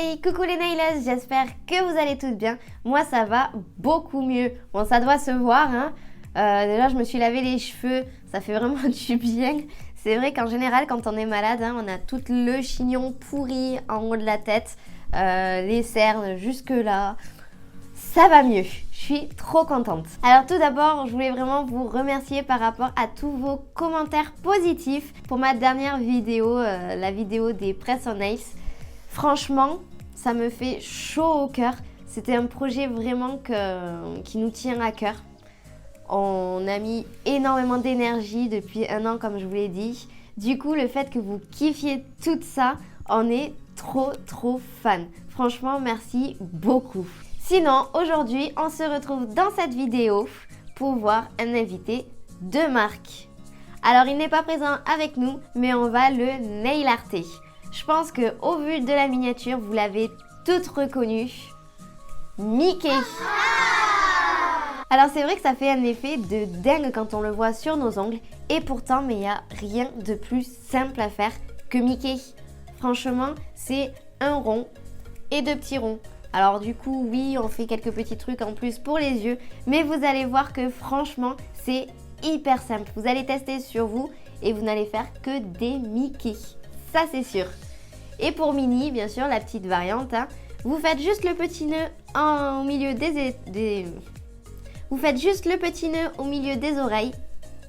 Hey, coucou les nailers, j'espère que vous allez toutes bien. Moi ça va beaucoup mieux. Bon, ça doit se voir, hein. Déjà je me suis lavé les cheveux, ça fait vraiment du bien. C'est vrai qu'en général quand on est malade, hein, on a tout le chignon pourri en haut de la tête, les cernes jusque là. Ça va mieux, je suis trop contente. Alors tout d'abord, je voulais vraiment vous remercier par rapport à tous vos commentaires positifs pour ma dernière vidéo, la vidéo des press on ice. Franchement, ça me fait chaud au cœur. C'était un projet vraiment qui nous tient à cœur. On a mis énormément d'énergie depuis 1 an, comme je vous l'ai dit. Du coup, le fait que vous kiffiez tout ça, on est trop fan. Franchement, merci beaucoup. Sinon, aujourd'hui, on se retrouve dans cette vidéo pour voir un invité de marque. Alors, il n'est pas présent avec nous, mais on va le nail arter. Je pense qu'au vu de la miniature, vous l'avez toutes reconnu. Mickey. Alors c'est vrai que ça fait un effet de dingue quand on le voit sur nos ongles. Et pourtant, mais il n'y a rien de plus simple à faire que Mickey. Franchement, c'est un rond et 2 petits ronds. Alors du coup, oui, on fait quelques petits trucs en plus pour les yeux. Mais vous allez voir que franchement, c'est hyper simple. Vous allez tester sur vous et vous n'allez faire que des Mickey. Ça c'est sûr. Et pour Minnie, bien sûr, la petite variante, hein, vous faites juste le petit nœud au milieu Vous faites juste le petit nœud au milieu des oreilles.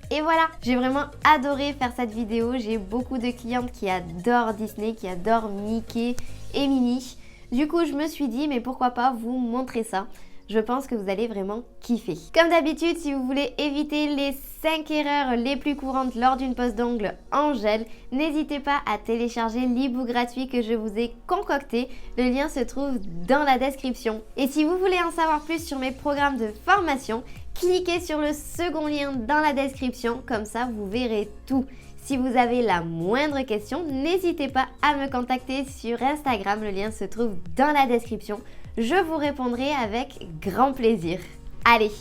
Et voilà, j'ai vraiment adoré faire cette vidéo. J'ai beaucoup de clientes qui adorent Disney, qui adorent Mickey et Minnie. Du coup, je me suis dit, mais pourquoi pas vous montrer ça. Je pense que vous allez vraiment kiffer. Comme d'habitude, si vous voulez éviter les 5 erreurs les plus courantes lors d'une pose d'ongles en gel, n'hésitez pas à télécharger l'e-book gratuit que je vous ai concocté. Le lien se trouve dans la description. Et si vous voulez en savoir plus sur mes programmes de formation, cliquez sur le second lien dans la description, comme ça vous verrez tout. Si vous avez la moindre question, n'hésitez pas à me contacter sur Instagram, le lien se trouve dans la description. Je vous répondrai avec grand plaisir. Allez,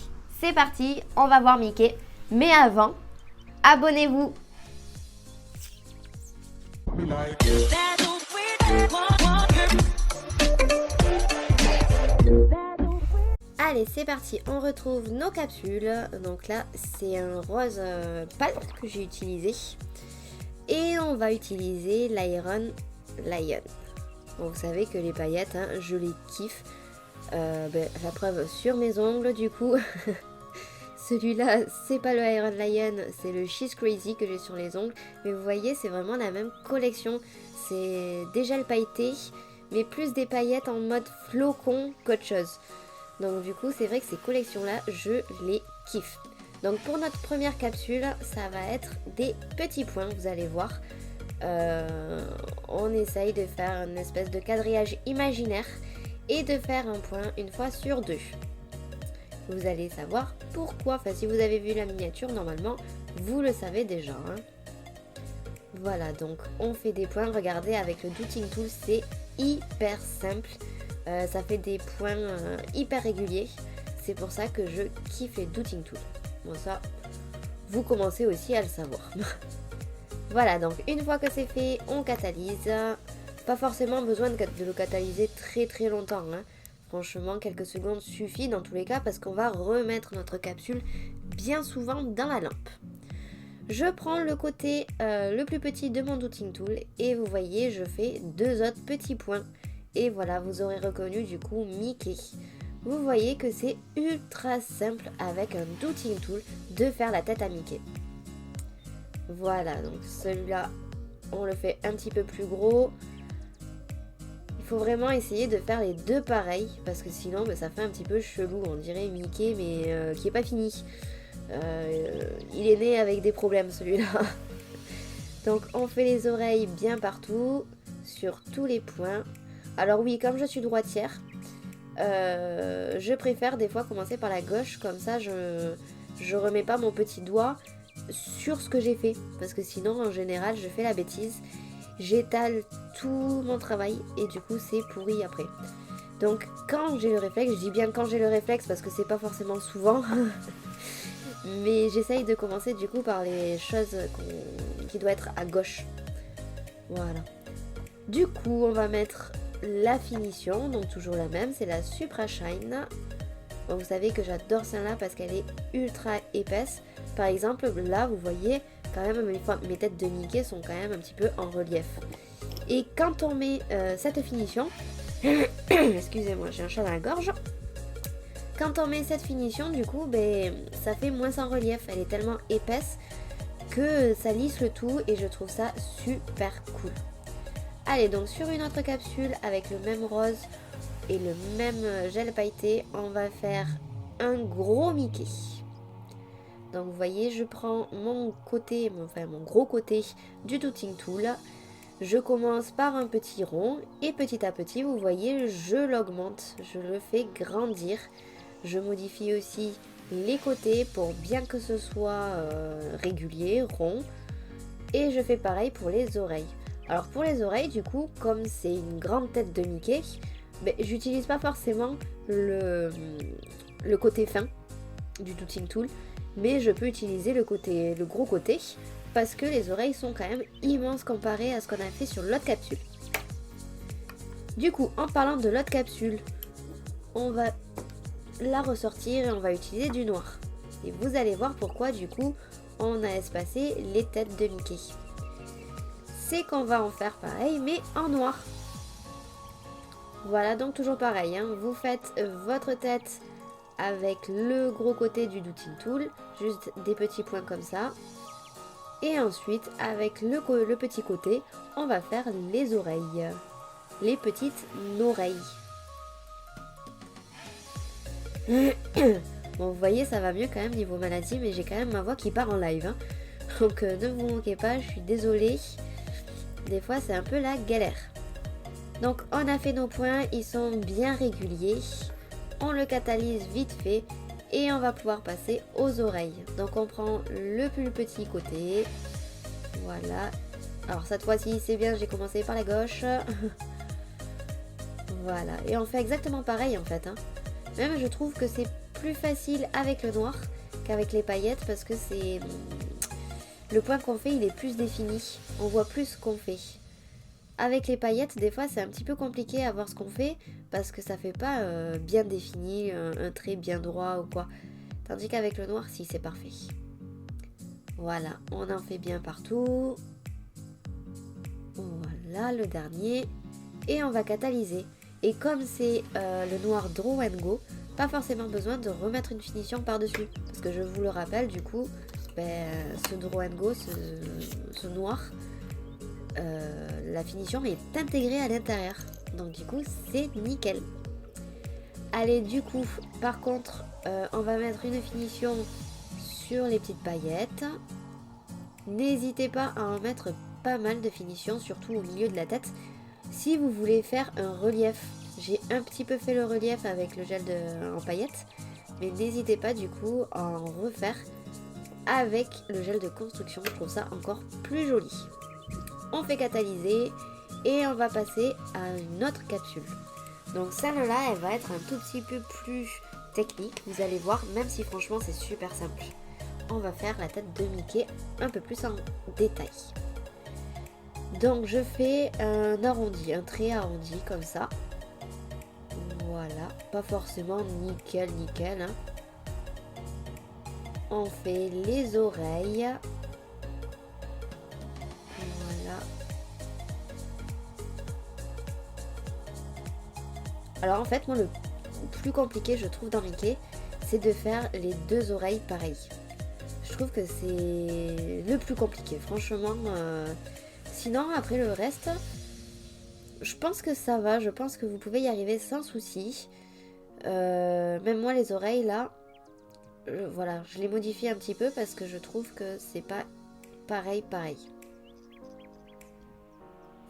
c'est parti, on va voir Mickey. Mais avant, abonnez-vous. Allez, c'est parti, on retrouve nos capsules. Donc là, c'est un rose pâle que j'ai utilisé. Et on va utiliser l'Iron Lion. Bon, vous savez que les paillettes, hein, je les kiffe. La preuve sur mes ongles, du coup. Celui-là, c'est pas le Iron Lion, c'est le She's Crazy que j'ai sur les ongles. Mais vous voyez, c'est vraiment la même collection. C'est des gels pailletés, mais plus des paillettes en mode flocon qu'autre chose. Donc du coup, c'est vrai que ces collections-là, je les kiffe. Donc pour notre première capsule, ça va être des petits points, vous allez voir. On essaye de faire une espèce de quadrillage imaginaire et de faire un point une fois sur 2. Vous allez savoir pourquoi. Enfin, si vous avez vu la miniature, normalement, vous le savez déjà, hein. Voilà, donc on fait des points. Regardez, avec le Dotting Tool, c'est hyper simple. Ça fait des points hyper réguliers. C'est pour ça que je kiffe les Dotting Tool. Bon, ça, vous commencez aussi à le savoir. Voilà, donc une fois que c'est fait, on catalyse. Pas forcément besoin de le catalyser très longtemps, hein. Franchement, quelques secondes suffit dans tous les cas parce qu'on va remettre notre capsule bien souvent dans la lampe. Je prends le côté le plus petit de mon Dotting Tool et vous voyez, je fais 2 autres petits points. Et voilà, vous aurez reconnu du coup Mickey. Vous voyez que c'est ultra simple avec un Dotting Tool de faire la tête à Mickey. Voilà, donc celui-là, on le fait un petit peu plus gros. Il faut vraiment essayer de faire les 2 pareils parce que sinon ça fait un petit peu chelou. On dirait Mickey mais qui est pas fini. Il est né avec des problèmes celui-là. Donc on fait les oreilles bien partout, sur tous les points. Alors oui, comme je suis droitière, je préfère des fois commencer par la gauche, comme ça je remets pas mon petit doigt sur ce que j'ai fait, parce que sinon en général je fais la bêtise, j'étale tout mon travail et du coup c'est pourri après. Donc quand j'ai le réflexe, je dis bien quand j'ai le réflexe parce que c'est pas forcément souvent, mais j'essaye de commencer du coup par les choses qui doivent être à gauche. Voilà. Du coup, on va mettre la finition, donc toujours la même, c'est la Supra Shine. Bon, vous savez que j'adore celle-là parce qu'elle est ultra épaisse. Par exemple, là, vous voyez quand même mes têtes de Mickey sont quand même un petit peu en relief. Et quand on met cette finition, excusez-moi, j'ai un chat dans la gorge. Quand on met cette finition, du coup, ben, ça fait moins en relief. Elle est tellement épaisse que ça lisse le tout et je trouve ça super cool. Allez, donc sur une autre capsule avec le même rose et le même gel pailleté, on va faire un gros Mickey. Donc vous voyez, je prends mon gros côté du Doodling Tool. Je commence par un petit rond et petit à petit, vous voyez, je l'augmente, je le fais grandir. Je modifie aussi les côtés pour bien que ce soit régulier, rond. Et je fais pareil pour les oreilles. Alors pour les oreilles, du coup, comme c'est une grande tête de Mickey, ben, j'utilise pas forcément le côté fin du Doodling Tool, mais je peux utiliser le gros côté, parce que les oreilles sont quand même immenses comparées à ce qu'on a fait sur l'autre capsule. Du coup, en parlant de l'autre capsule, on va la ressortir et on va utiliser du noir. Et vous allez voir pourquoi du coup on a espacé les têtes de Mickey. C'est qu'on va en faire pareil mais en noir. Voilà, donc toujours pareil, hein. Vous faites votre tête avec le gros côté du Doodling Tool, juste des petits points comme ça. Et ensuite avec le petit côté, on va faire les oreilles, les petites oreilles. Bon, vous voyez, ça va mieux quand même niveau maladie, mais j'ai quand même ma voix qui part en live, hein. Donc ne vous moquez pas, je suis désolée. Des fois, c'est un peu la galère. Donc on a fait nos points, ils sont bien réguliers. On le catalyse vite fait et on va pouvoir passer aux oreilles. Donc on prend le plus petit côté. Voilà. Alors cette fois-ci, c'est bien, j'ai commencé par la gauche. Voilà. Et on fait exactement pareil en fait, hein. Même je trouve que c'est plus facile avec le noir qu'avec les paillettes parce que c'est le point qu'on fait, il est plus défini. On voit plus ce qu'on fait. Avec les paillettes, des fois c'est un petit peu compliqué à voir ce qu'on fait parce que ça fait pas bien défini, un trait bien droit ou quoi. Tandis qu'avec le noir, si, c'est parfait. Voilà, on en fait bien partout. Voilà, le dernier. Et on va catalyser. Et comme c'est le noir Draw and Go, pas forcément besoin de remettre une finition par-dessus. Parce que je vous le rappelle, du coup, ce Draw and Go, ce noir, la finition est intégrée à l'intérieur. Donc du coup, c'est nickel. Allez, du coup, par contre, on va mettre une finition sur les petites paillettes. N'hésitez pas à en mettre pas mal de finitions, surtout au milieu de la tête. Si vous voulez faire un relief, j'ai un petit peu fait le relief avec le gel en paillettes, mais n'hésitez pas du coup à en refaire avec le gel de construction, je trouve ça encore plus joli. On fait catalyser et on va passer à une autre capsule. Donc celle-là, elle va être un tout petit peu plus technique, vous allez voir, même si franchement c'est super simple. On va faire la tête de Mickey un peu plus en détail. Donc je fais un arrondi, un trait arrondi comme ça. Voilà, pas forcément nickel, hein. On fait les oreilles. Voilà. Alors en fait, moi le plus compliqué je trouve dans Mickey, c'est de faire les deux oreilles pareilles. Je trouve que c'est le plus compliqué, franchement. Sinon, après le reste, je pense que ça va. Je pense que vous pouvez y arriver sans souci. Même moi, les oreilles, là, voilà, je les modifie un petit peu parce que je trouve que c'est pas pareil.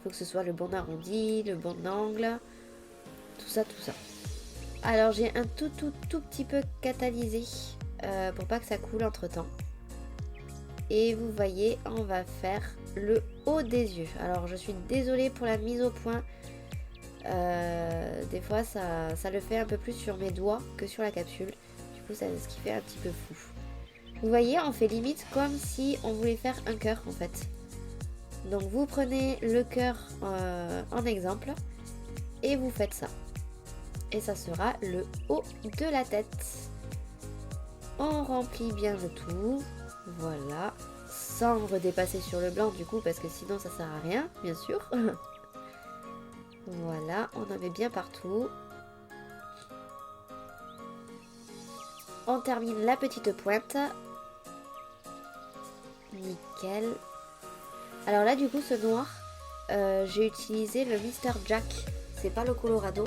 Faut que ce soit le bon arrondi, le bon angle, tout ça. Alors, j'ai un tout petit peu catalysé pour pas que ça coule entre temps. Et vous voyez, on va faire le haut des yeux. Alors je suis désolée pour la mise au point. Des fois ça le fait un peu plus sur mes doigts que sur la capsule. Du coup c'est ce qui fait un petit peu fou. Vous voyez, on fait limite comme si on voulait faire un cœur en fait. Donc vous prenez le cœur en exemple. et vous faites ça. Et ça sera le haut de la tête. On remplit bien le tout, voilà, sans redépasser sur le blanc du coup parce que sinon ça sert à rien, bien sûr. Voilà, on en met bien partout. On termine la petite pointe. Nickel. Alors là du coup ce noir, j'ai utilisé le Mr. Jack, c'est pas le Colorado.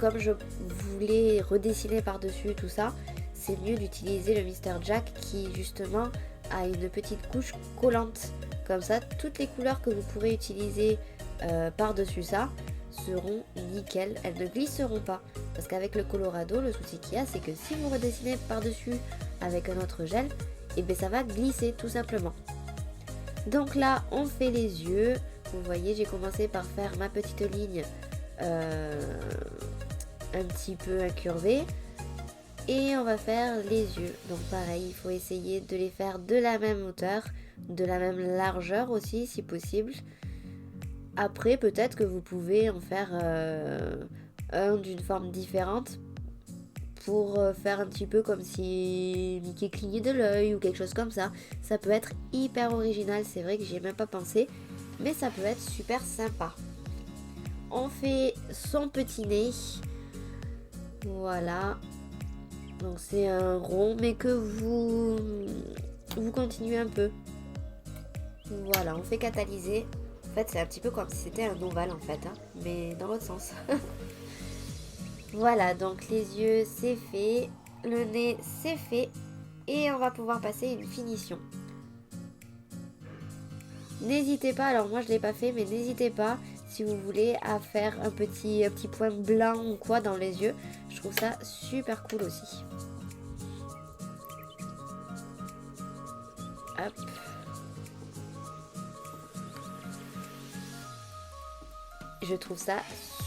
Comme je voulais redessiner par-dessus tout ça, c'est mieux d'utiliser le Mr. Jack qui justement a une petite couche collante. Comme ça, toutes les couleurs que vous pourrez utiliser par-dessus ça seront nickel, elles ne glisseront pas. Parce qu'avec le Colorado, le souci qu'il y a, c'est que si vous redessinez par-dessus avec un autre gel, et bien ça va glisser tout simplement. Donc là, on fait les yeux. Vous voyez, j'ai commencé par faire ma petite ligne un petit peu incurvée. Et on va faire les yeux. Donc pareil, il faut essayer de les faire de la même hauteur, de la même largeur aussi si possible. Après, peut-être que vous pouvez en faire un d'une forme différente pour faire un petit peu comme si Mickey clignait de l'œil ou quelque chose comme ça. Ça peut être hyper original, c'est vrai que j'y ai même pas pensé, mais ça peut être super sympa. On fait son petit nez. Voilà. Donc c'est un rond, mais que vous continuez un peu. Voilà, on fait catalyser. En fait, c'est un petit peu comme si c'était un ovale en fait, hein, mais dans l'autre sens. Voilà, donc les yeux c'est fait, le nez c'est fait, et on va pouvoir passer une finition. N'hésitez pas, alors moi je l'ai pas fait, mais n'hésitez pas si vous voulez à faire un petit point blanc ou quoi dans les yeux. Je trouve ça super cool aussi. Hop. Je trouve ça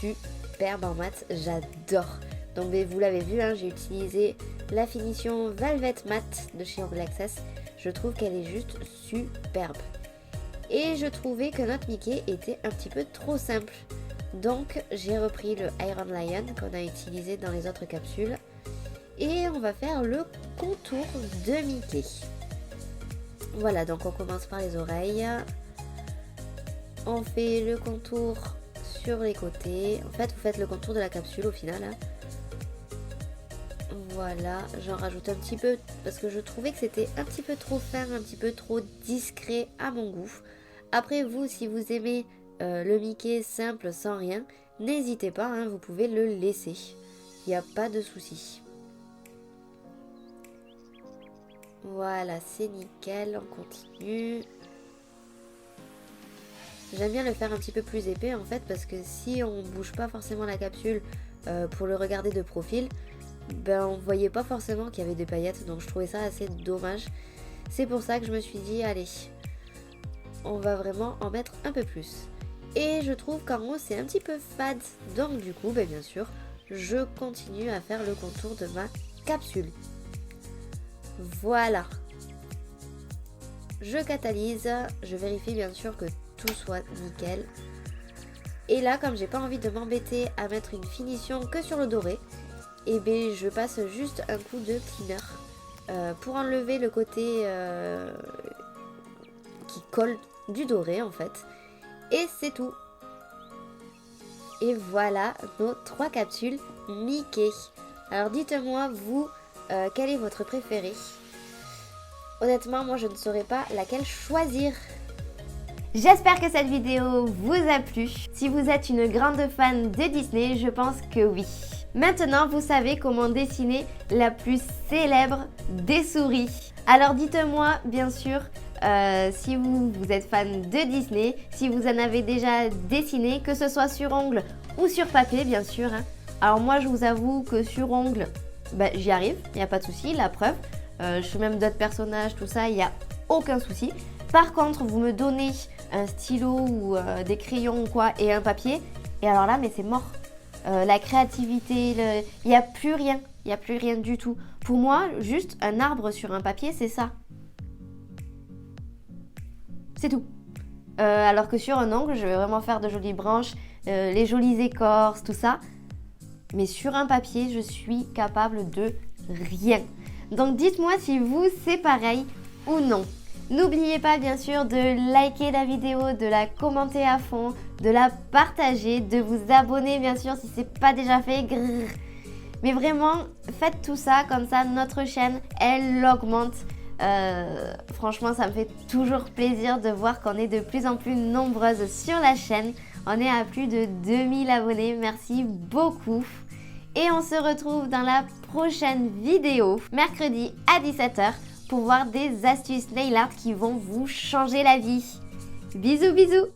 superbe en mat, j'adore. Donc vous l'avez vu, hein, j'ai utilisé la finition Velvet Matte de chez Angle Access. Je trouve qu'elle est juste superbe. Et je trouvais que notre Mickey était un petit peu trop simple. Donc j'ai repris le Iron Lion qu'on a utilisé dans les autres capsules. Et on va faire le contour de Mickey. Voilà, donc on commence par les oreilles. On fait le contour sur les côtés. En fait, vous faites le contour de la capsule au final. Hein. Voilà, j'en rajoute un petit peu parce que je trouvais que c'était un petit peu trop fin, un petit peu trop discret à mon goût. Après vous, si vous aimez le Mickey simple sans rien, n'hésitez pas, hein, vous pouvez le laisser. Il n'y a pas de souci. Voilà, c'est nickel, on continue. J'aime bien le faire un petit peu plus épais en fait parce que si on bouge pas forcément la capsule pour le regarder de profil, ben on voyait pas forcément qu'il y avait des paillettes, donc je trouvais ça assez dommage. C'est pour ça que je me suis dit allez, on va vraiment en mettre un peu plus. Et je trouve qu'en haut c'est un petit peu fade, donc du coup ben bien sûr je continue à faire le contour de ma capsule. Voilà. Je catalyse, je vérifie bien sûr que tout soit nickel. Et là, comme j'ai pas envie de m'embêter à mettre une finition que sur le doré, et bien je passe juste un coup de cleaner pour enlever le côté qui colle du doré en fait. Et c'est tout. Et voilà nos 3 capsules Mickey. Alors dites-moi vous, quel est votre préféré? Honnêtement, moi je ne saurais pas laquelle choisir. J'espère que cette vidéo vous a plu. Si vous êtes une grande fan de Disney, je pense que oui. Maintenant, vous savez comment dessiner la plus célèbre des souris. Alors dites-moi bien sûr si vous êtes fan de Disney, si vous en avez déjà dessiné, que ce soit sur ongle ou sur papier bien sûr. Hein. Alors moi je vous avoue que sur ongle, j'y arrive, il n'y a pas de souci, la preuve. Je fais même d'autres personnages, tout ça, il n'y a aucun souci. Par contre, vous me donnez un stylo ou des crayons ou quoi et un papier, et alors là, mais c'est mort. La créativité, il n'y a plus rien, il n'y a plus rien du tout. Pour moi, juste un arbre sur un papier, c'est ça. C'est tout. Alors que sur un ongle, je vais vraiment faire de jolies branches, les jolies écorces, tout ça. Mais sur un papier, je suis capable de rien. Donc dites-moi si vous, c'est pareil ou non. N'oubliez pas bien sûr de liker la vidéo, de la commenter à fond, de la partager, de vous abonner bien sûr si ce n'est pas déjà fait. Grrr. Mais vraiment, faites tout ça, comme ça notre chaîne, elle augmente. Franchement, ça me fait toujours plaisir de voir qu'on est de plus en plus nombreuses sur la chaîne. On est à plus de 2000 abonnés, merci beaucoup. Et on se retrouve dans la prochaine vidéo, mercredi à 17 h, pour voir des astuces nail art qui vont vous changer la vie. Bisous bisous!